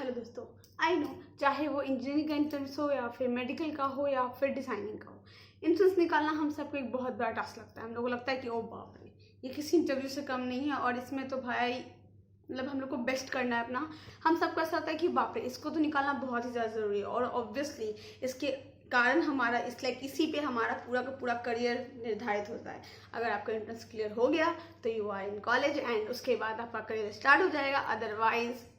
Hello दोस्तों, I know चाहे वो इंजीनियरिंग का एंट्रेंस हो या फिर मेडिकल का हो या फिर डिज़ाइनिंग का हो, एंट्रेंस निकालना हम सबको एक बहुत बड़ा टास्क लगता है। हम लोगों को लगता है कि ओ बाप रे, ये किसी इंटरव्यू से कम नहीं है और इसमें तो भाई मतलब हम लोग को बेस्ट करना है अपना। हम सबको ऐसा होता है कि बाप रे, इसको तो निकालना बहुत ही ज़्यादा ज़रूरी है और ऑब्वियसली इसके कारण हमारा इसी पे हमारा पूरा का पूरा करियर निर्धारित होता है। अगर आपका एंट्रेंस क्लियर हो गया तो you are in college and उसके बाद आपका करियर स्टार्ट हो जाएगा, अदरवाइज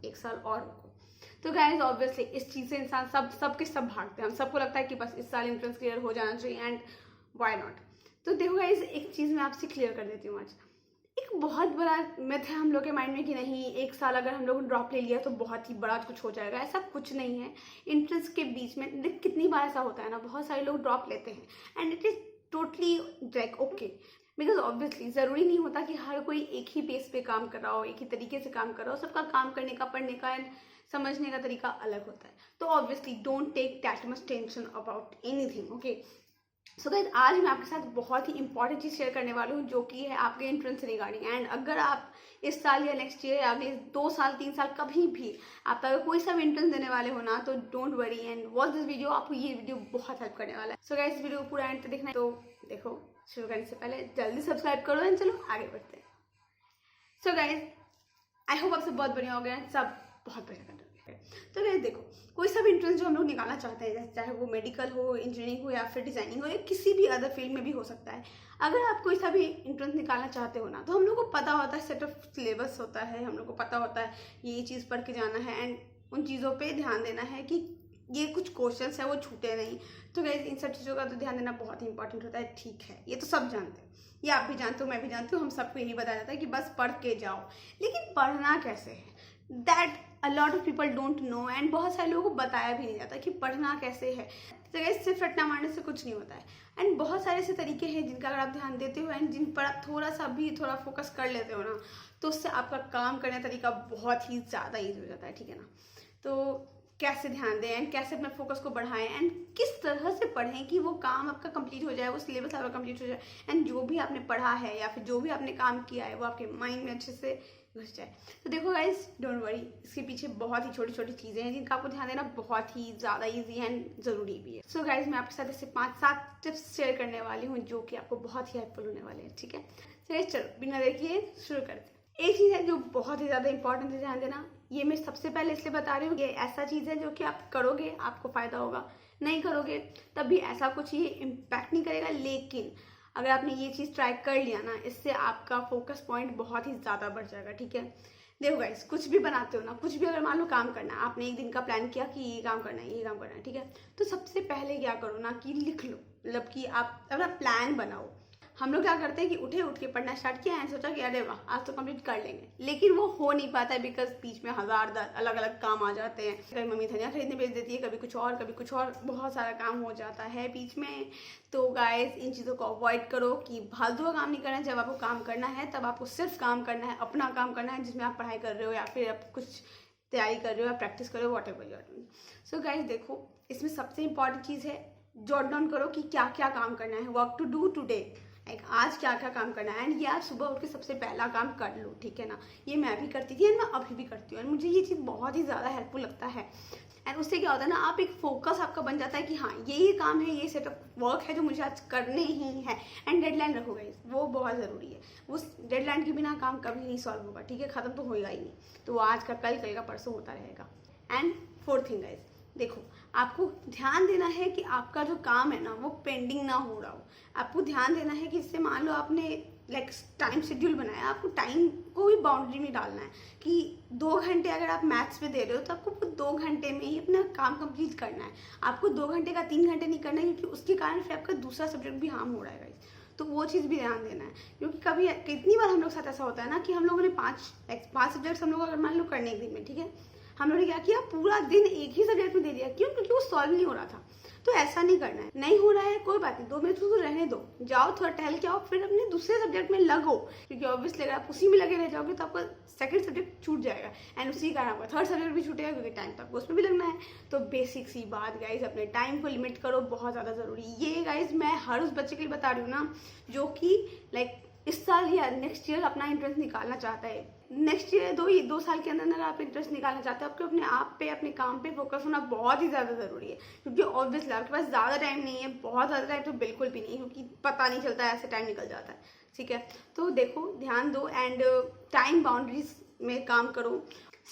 एक साल और रुको। तो गाइस ऑब्वियसली इस चीज़ से इंसान सबके सब भागते हैं। हम सबको लगता है कि बस इस साल एंट्रेंस क्लियर हो जाना चाहिए एंड व्हाई नॉट। तो देखो गाइस, एक चीज़ मैं आपसे क्लियर कर देती हूँ आज। एक बहुत बड़ा मिथ है हम लोग के माइंड में कि नहीं, एक साल अगर हम लोगों ने ड्रॉप ले लिया तो बहुत ही बड़ा कुछ हो जाएगा। ऐसा कुछ नहीं है। एंट्रेंस के बीच में देख कितनी बार ऐसा होता है ना, बहुत सारे लोग ड्रॉप लेते हैं and it is totally like okay, because obviously ज़रूरी नहीं होता कि हर कोई एक ही पेस पे काम कर रहा हो, एक ही तरीके से काम कर रहा हो। सबका काम करने का, पढ़ने का एंड समझने का तरीका अलग होता है। तो obviously don't take that much tension about anything, okay. So guys, आज मैं आपके साथ बहुत ही इंपॉर्टेंट चीज़ शेयर करने वाली हूँ जो कि है आपके एंट्रेंस से रिगार्डिंग। एंड अगर आप इस साल या नेक्स्ट ईयर या अगले 2 साल 3 साल कभी भी आप अगर कोई सा एंट्रेंस देने वाले हो ना, तो don't worry and watch this video. आपको ये वीडियो बहुत हेल्प करने वाला है। सो गाइस, वीडियो को पूरा एंड तक देखना है। तो देखो, शुरू करने से पहले जल्दी सब्सक्राइब करो एंड चलो आगे बढ़ते हैं। सो गाइस, आई होप आप सब बहुत बढ़िया हो गए, सब बहुत बढ़िया कर रहे हैं। तो गाइस देखो, कोई सा भी एंट्रेंस जो हम लोग निकालना चाहते हैं, चाहे वो मेडिकल हो, इंजीनियरिंग हो या फिर डिजाइनिंग हो या किसी भी अदर फील्ड में भी हो सकता है। अगर आप कोई सा भी एंट्रेंस निकालना चाहते हो ना, तो हम लोग को पता होता है, सेट ऑफ सिलेबस होता है, हम लोग को पता होता है ये चीज़ पढ़ के जाना है एंड उन चीज़ों पर ध्यान देना है कि ये कुछ क्वेश्चंस है वो छूटे नहीं। तो गाइस, इन सब चीज़ों का तो ध्यान देना बहुत ही इंपॉर्टेंट होता है। ठीक है, ये तो सब जानते हैं, ये आप भी जानते हो, मैं भी जानती हूँ, हम सबको यही बताया जाता है कि बस पढ़ के जाओ। लेकिन पढ़ना कैसे है, that a lot of people don't know and बहुत सारे लोगों को बताया भी नहीं जाता कि पढ़ना कैसे है। तो गाइस, सिर्फ रट्टा मारने से कुछ नहीं होता है एंड बहुत सारे ऐसे तरीके हैं जिनका अगर आप ध्यान देते हो एंड जिन पर आप थोड़ा सा भी थोड़ा फोकस कर लेते हो ना, तो उससे आपका काम करने का तरीका बहुत ही ज़्यादा ईजी हो जाता है। ठीक है ना। तो कैसे ध्यान दें एंड कैसे अपने फोकस को बढ़ाएं एंड किस तरह से पढ़ें कि वो काम आपका कंप्लीट हो जाए, वो सिलेबस आपका कंप्लीट हो जाए एंड जो भी आपने पढ़ा है या फिर जो भी आपने काम किया है वो आपके माइंड में अच्छे से घुस जाए। तो देखो गाइस, डोंट वरी, इसके पीछे बहुत ही छोटी छोटी चीज़ें हैं जिनका आपको ध्यान देना बहुत ही ज़्यादा ईजी एंड ज़रूरी भी है। सो गाइस, मैं आपके साथ ऐसे 5-7 टिप्स शेयर करने वाली हूँ जो कि आपको बहुत ही हेल्पफुल होने वाले हैं। ठीक है, चलो बिना देखिए शुरू करते हैं। एक चीज़ है जो बहुत ही ज़्यादा इंपॉर्टेंट है ध्यान देना। ये मैं सबसे पहले इसलिए बता रही हूँ, ये ऐसा चीज़ है जो कि आप करोगे आपको फ़ायदा होगा, नहीं करोगे तब भी ऐसा कुछ ये इम्पैक्ट नहीं करेगा। लेकिन अगर आपने ये चीज़ ट्राई कर लिया ना, इससे आपका फोकस पॉइंट बहुत ही ज़्यादा बढ़ जाएगा। ठीक है, देखो गाइस, कुछ भी बनाते हो ना, कुछ भी अगर मान लो काम करना है, आपने एक दिन का प्लान किया कि ये काम करना है, ये काम करना है, ठीक है, तो सबसे पहले क्या करो ना कि लिख लो, मतलब कि आप अपना प्लान बनाओ। हम लोग क्या करते हैं कि उठ के पढ़ना स्टार्ट किया एंड सोचा कि अरे वाह आज तो कंप्लीट कर लेंगे, लेकिन वो हो नहीं पाता है बिकॉज बीच में हजार अलग अलग काम आ जाते हैं। कभी मम्मी धनिया खरीदने भेज देती है, कभी कुछ और, बहुत सारा काम हो जाता है बीच में। तो गाइस, इन चीज़ों को अवॉइड करो कि फालतू का काम नहीं करना है। जब आपको काम करना है तब आपको सिर्फ काम करना है, अपना काम करना है जिसमें आप पढ़ाई कर रहे हो या फिर आप कुछ तैयारी कर रहे हो या प्रैक्टिस कर रहे हो, whatever you are doing. So guys देखो, इसमें सबसे इंपॉर्टेंट चीज़ है जॉट डाउन करो कि क्या क्या काम करना है, work to do today, like आज क्या क्या काम करना है एंड ये आप सुबह उठ के सबसे पहला काम कर लो। ठीक है ना, ये मैं भी करती थी एंड मैं अभी भी करती हूँ एंड मुझे ये चीज़ बहुत ही ज़्यादा हेल्पफुल लगता है। एंड उससे क्या होता है ना, आप एक फोकस आपका बन जाता है कि हाँ ये काम है, ये सेट ऑफ वर्क है जो मुझे आज करने ही है। एंड डेडलाइन रखो गाइस, वो बहुत ज़रूरी है। उस डेडलाइन के बिना काम कभी नहीं सॉल्व होगा। ठीक है, ख़त्म तो होएगा ही नहीं, तो वो आज का कल का परसों होता रहेगा। एंड 4th थिंग गाइस, देखो आपको ध्यान देना है कि आपका जो काम है ना वो पेंडिंग ना हो रहा हो। आपको ध्यान देना है कि इससे मान लो आपने लाइक टाइम शेड्यूल बनाया, आपको टाइम को भी बाउंड्री में डालना है कि 2 घंटे अगर आप मैथ्स पे दे रहे हो तो आपको 2 घंटे में ही अपना काम कंप्लीट करना है। आपको 2 घंटे का 3 घंटे नहीं करना है, क्योंकि उसके कारण फिर आपका दूसरा सब्जेक्ट भी हार्म हो रहा है। तो वो चीज़ भी ध्यान देना है, क्योंकि कभी कितनी बार हम लोग साथ ऐसा होता है ना कि हम लोगों ने 5 सब्जेक्ट्स हम लोग अगर मान लो करने एक दिन में, ठीक है, हम लोगों ने क्या किया, पूरा दिन एक ही सब्जेक्ट में दे दिया। क्यों? क्योंकि वो सॉल्व नहीं हो रहा था। तो ऐसा नहीं करना है। नहीं हो रहा है कोई बात नहीं, 2 मिनट तो रहने दो, जाओ थोड़ा टहल के आओ, फिर अपने दूसरे सब्जेक्ट में लगो, क्योंकि ऑब्वियसली अगर आप उसी में लगे रह जाओगे तो आपका सेकंड सब्जेक्ट छूट जाएगा एंड उसी कारण आपका थर्ड सब्जेक्ट भी छूटेगा, क्योंकि टाइम तो आपको उसमें भी लगना है। तो बेसिक सी बात गाइज, अपने टाइम को लिमिट करो, बहुत ज़्यादा ज़रूरी। ये गाइज मैं हर उस बच्चे के लिए बता रही हूँ ना जो कि लाइक इस साल या नेक्स्ट ईयर अपना एंट्रेंस निकालना चाहता है। नेक्स्ट ईयर 2 साल के अंदर अगर आप इंटरेस्ट निकालना चाहते हो, आपको अपने आप पे, अपने काम पे फोकस होना बहुत ही ज़्यादा ज़रूरी है, क्योंकि ऑब्वियसली आपके पास ज़्यादा टाइम नहीं है, बहुत ज़्यादा टाइम तो बिल्कुल भी नहीं, क्योंकि पता नहीं चलता ऐसे टाइम निकल जाता है, ठीक है। तो देखो, ध्यान दो एंड टाइम बाउंड्रीज में काम करो।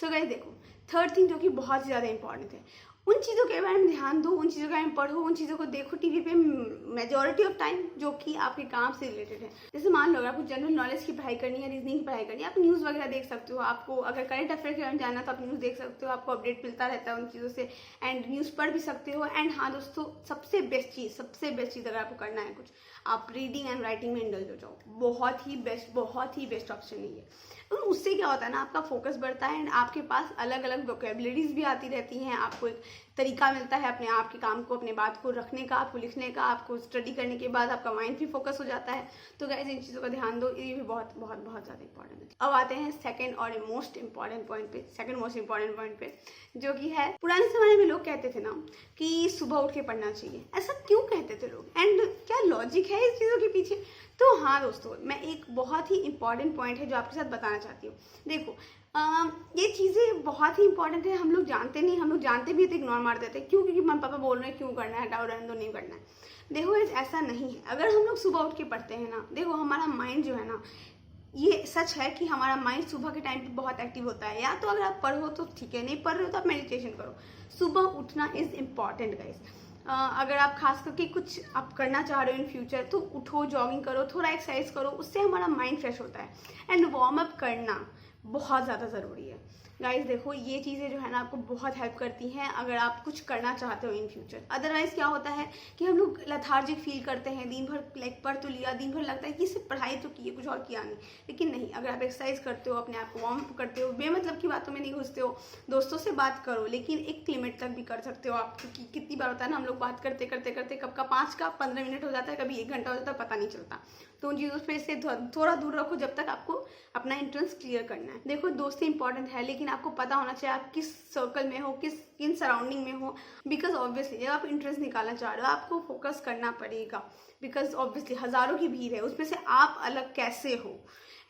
सो गाइस देखो, थर्ड थिंग जो कि बहुत ज़्यादा इंपॉर्टेंट है, उन चीज़ों के बारे में ध्यान दो, उन चीज़ों के बारे में पढ़ो, उन चीज़ों को देखो टीवी पे मेजॉरिटी ऑफ टाइम जो कि आपके काम से रिलेटेड है। जैसे मान लो अगर आपको जनरल नॉलेज की पढ़ाई करनी है, रीजनिंग की पढ़ाई करनी है, आप न्यूज़ वगैरह देख सकते हो। आपको अगर करंट अफेयर के बारे में जानना है तो आप न्यूज़ देख सकते हो, आपको अपडेट मिलता रहता है उन चीज़ों से, एंड न्यूज़ पढ़ भी सकते हो। एंड हाँ दोस्तों, सबसे बेस्ट चीज़ अगर आपको करना है कुछ, आप रीडिंग एंड राइटिंग में इंडल्ज हो जाओ। बहुत ही बेस्ट ऑप्शन है ये। तो उससे क्या होता है ना, आपका फोकस बढ़ता है एंड आपके पास अलग अलग वोकेबलरीज भी आती रहती हैं। आपको एक तरीका मिलता है अपने आप के काम को, अपने बात को रखने का, आपको लिखने का। आपको स्टडी करने के बाद आपका माइंड भी फोकस हो जाता है। तो गाइस इन चीज़ों का ध्यान दो, ये भी बहुत बहुत बहुत ज़्यादा इंपॉर्टेंट है। अब आते हैं सेकंड मोस्ट इंपॉर्टेंट पॉइंट पे, जो कि है, पुराने ज़माने में लोग कहते थे ना कि सुबह उठ के पढ़ना चाहिए। ऐसा क्यों कहते थे लोग, एंड क्या लॉजिक है इस चीज़ों के पीछे? तो हाँ दोस्तों, मैं एक बहुत ही इंपॉर्टेंट पॉइंट है जो आपके साथ बताना चाहती हूँ। देखो, ये चीज़ें बहुत ही इंपॉर्टेंट है, हम लोग जानते नहीं, हम लोग जानते भी तो इग्नोर मार देते हैं। क्यों? क्योंकि मम्मी पापा बोल रहे हैं, क्यों करना है, हटाओ, रहने दो, नहीं करना है। देखो ऐसा नहीं है। अगर हम लोग सुबह उठ के पढ़ते हैं ना, देखो हमारा माइंड जो है ना, ये सच है कि हमारा माइंड सुबह के टाइम पे बहुत एक्टिव होता है। या तो अगर आप पढ़ो तो ठीक है, नहीं पढ़ रहे हो तो आप मेडिटेशन करो। सुबह उठना इज इम्पॉर्टेंट गाइस। अगर आप खास करके कुछ आप करना चाह रहे हो इन फ्यूचर, तो उठो, जॉगिंग करो, थोड़ा एक्सरसाइज करो, उससे हमारा माइंड फ्रेश होता है। एंड वार्म अप करना बहुत ज़्यादा ज़रूरी है गाइस। देखो ये चीज़ें जो है ना आपको बहुत हेल्प करती हैं अगर आप कुछ करना चाहते हो इन फ्यूचर। अदरवाइज क्या होता है कि हम लोग लेथार्जिक फील करते हैं, दिन भर लाइक पढ़ तो लिया, दिन भर लगता है कि सिर्फ पढ़ाई तो की है, कुछ और किया नहीं। लेकिन नहीं, अगर आप एक्सरसाइज करते हो, अपने आप को वार्म अप करते हो, बेमतलब की बातों में नहीं घुसते हो, दोस्तों से बात करो, लेकिन एक लिमिट तक भी कर सकते हो आप। क्योंकि कितनी बार होता है ना, हम लोग बात करते करते करते कब का 5 का 15 मिनट हो जाता है, कभी 1 घंटा हो जाता है, पता नहीं चलता। तो उन चीज़ों पे से थोड़ा दूर रखो जब तक आपको अपना एंट्रेंस क्लियर करना है। देखो दोस्ती इंपॉर्टेंट है, लेकिन आपको पता होना चाहिए आप किस सर्कल में हो, किन सराउंडिंग में हो। बिकॉज ऑब्वियसली जब आप इंटरेस्ट निकालना चाह रहे हो, आपको फोकस करना पड़ेगा। बिकॉज ऑब्वियसली हज़ारों की भीड़ है, उसमें से आप अलग कैसे हो।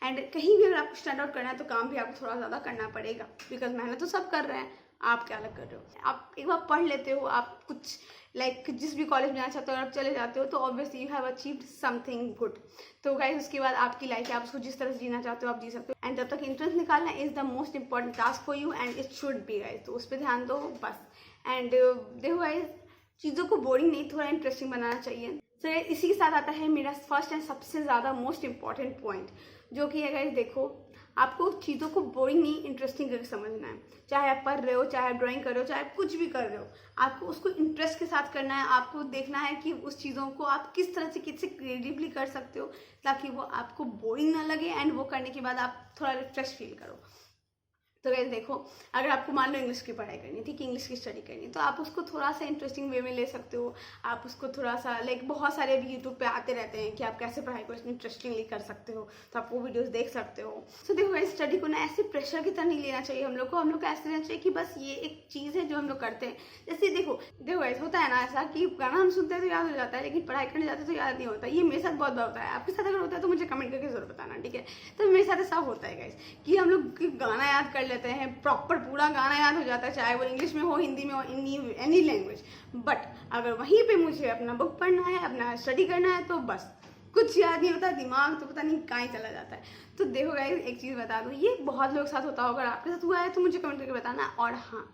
एंड कहीं भी अगर आपको स्टैंड आउट करना है तो काम भी आपको थोड़ा ज़्यादा करना पड़ेगा। बिकॉज मेहनत तो सब कर रहे हैं, आप क्या अलग कर रहे हो। आप एक बार पढ़ लेते हो, आप कुछ लाइक जिस भी कॉलेज में जाना चाहते हो, अगर आप चले जाते हो, तो obviously you have achieved something good. तो गाइस उसके बाद आपकी लाइफ है, आप उसको जिस तरह से जीना चाहते हो आप जी सकते हो। एंड जब तक इंटरेस्ट निकालना is the most important task for you, and it should be guys. तो उस पर ध्यान दो बस। एंड देखो गाइस, चीज़ों को बोरिंग नहीं, थोड़ा इंटरेस्टिंग बनाना चाहिए। तो इसी के साथ आता है मेरा फर्स्ट एंड सबसे ज़्यादा मोस्ट इंपॉर्टेंट पॉइंट, जो कि है गाइस, देखो आपको चीज़ों को बोरिंग नहीं, इंटरेस्टिंग करके समझना है। चाहे आप पढ़ रहे हो, चाहे आप ड्राइंग कर रहे हो, चाहे आप कुछ भी कर रहे हो, आपको उसको इंटरेस्ट के साथ करना है। आपको देखना है कि उस चीज़ों को आप किस तरह से किससे क्रिएटिवली कर सकते हो, ताकि वो आपको बोरिंग ना लगे एंड वो करने के बाद आप थोड़ा रिफ्रेश फील करो। तो गाइस देखो, अगर आपको मान लो इंग्लिश की पढ़ाई करनी है, ठीक है, इंग्लिश की स्टडी करनी है, तो आप उसको थोड़ा सा इंटरेस्टिंग वे में ले सकते हो। आप उसको थोड़ा सा लाइक बहुत सारे भी यूट्यूब पे आते रहते हैं कि आप कैसे पढ़ाई को इंटरेस्टिंगली कर सकते हो, तो आप वो वीडियोस देख सकते हो। तो देखो गाइस, स्टडी को ना ऐसे प्रेशर की तरह नहीं लेना चाहिए हम लोग को ऐसे लेना चाहिए कि बस ये एक चीज़ है जो हम लोग करते हैं। जैसे देखो गाइस, होता है ना ऐसा कि गाना हम सुनते हैं तो याद हो जाता है, लेकिन पढ़ाई करने जाते हैं तो याद नहीं होता। ये मेरे साथ बहुत बार होता है, आपके साथ अगर होता है तो मुझे कमेंट करके जरूर बताना, ठीक है। तो मेरे साथ ऐसा होता है गाइस कि हम लोग गाना याद कर लेते हैं, प्रॉपर पूरा गाना याद हो जाता है, चाहे वो इंग्लिश में हो, हिंदी में हो, एनी लैंग्वेज। बट अगर वहीं पे मुझे अपना बुक पढ़ना है, अपना स्टडी करना है, तो बस कुछ याद नहीं होता, दिमाग तो पता नहीं कहाँ चला जाता है। तो देखो गाइस, एक चीज़ बता दूँ, ये बहुत लोग साथ होता होगा। अगर आपके साथ हुआ है तो मुझे कमेंट करके बताना। और हाँ,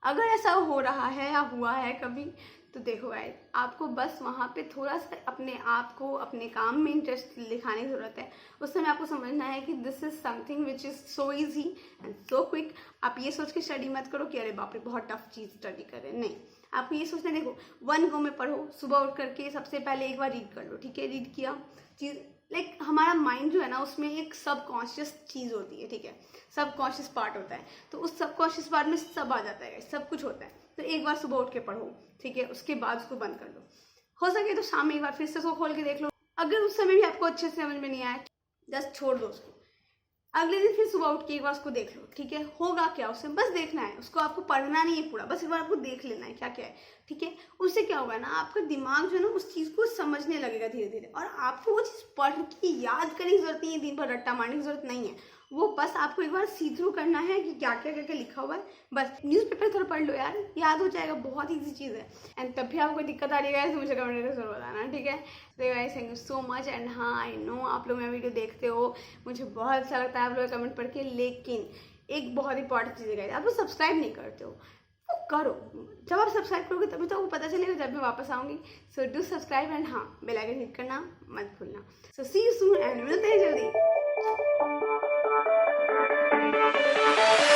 अगर ऐसा हो रहा है या हुआ है कभी, तो देखो गाइस, आपको बस वहाँ पे थोड़ा सा अपने आप को अपने काम में इंटरेस्ट दिखाने की ज़रूरत है। उस समय आपको समझना है कि this is something which is so easy and so quick. आप ये सोच के स्टडी मत करो कि अरे बाप रे बहुत टफ चीज़ स्टडी करें, नहीं। आपको ये सोचना है, देखो 1 गो में पढ़ो। सुबह उठ करके सबसे पहले एक बार रीड कर लो, ठीक है। रीड किया, चीज़ लाइक हमारा माइंड जो है ना, उसमें एक सबकॉन्शियस चीज़ होती है, ठीक है, सबकॉन्शियस पार्ट होता है। तो उस सबकॉन्शियस पार्ट में सब आ जाता है, सब कुछ होता है। तो एक बार सुबह उठ के पढ़ो, ठीक है, उसके बाद उसको बंद कर दो। हो सके तो शाम में एक बार फिर से उसको खोल के देख लो। अगर उस समय भी आपको अच्छे से समझ में नहीं आया, जस्ट छोड़ दो उसको। अगले दिन फिर सुबह उठ के एक बार उसको देख लो, ठीक है। होगा क्या उससे, बस देखना है उसको, आपको पढ़ना नहीं है पूरा, बस एक बार आपको देख लेना है क्या क्या है, ठीक है। उससे क्या होगा ना, आपका दिमाग जो है ना उस चीज़ को समझने लगेगा धीरे धीरे, और आपको वो चीज़ पढ़ के याद करने की जरूरत नहीं है, दिन भर रट्टा मारने की जरूरत नहीं है। वो बस आपको एक बार सी थ्रू करना है कि क्या क्या क्या क्या लिखा हुआ है। बस न्यूज़पेपर थोड़ा पढ़ लो यार, याद हो जाएगा, बहुत ईजी चीज़ है। एंड तब भी आपको कोई दिक्कत आ रही है तो मुझे कमेंट में जरूर बताना, ठीक है। तो guys thank you so much. And हाँ, आई नो आप लोग मेरा वीडियो देखते हो, मुझे बहुत अच्छा लगता है आप लोग कमेंट पढ़ के, लेकिन एक बहुत इंपॉर्टेंट चीज़ है, आप लोग सब्सक्राइब नहीं करते हो, वो करो। जब आप सब्सक्राइब करोगे तभी तो आपको पता चलेगा जब मैं वापस आऊँगी। सो डू सब्सक्राइब एंड हाँ, बेल आइकन हिट करना मत भूलना। सो सी यू सून एंड मिलते हैं जल्दी।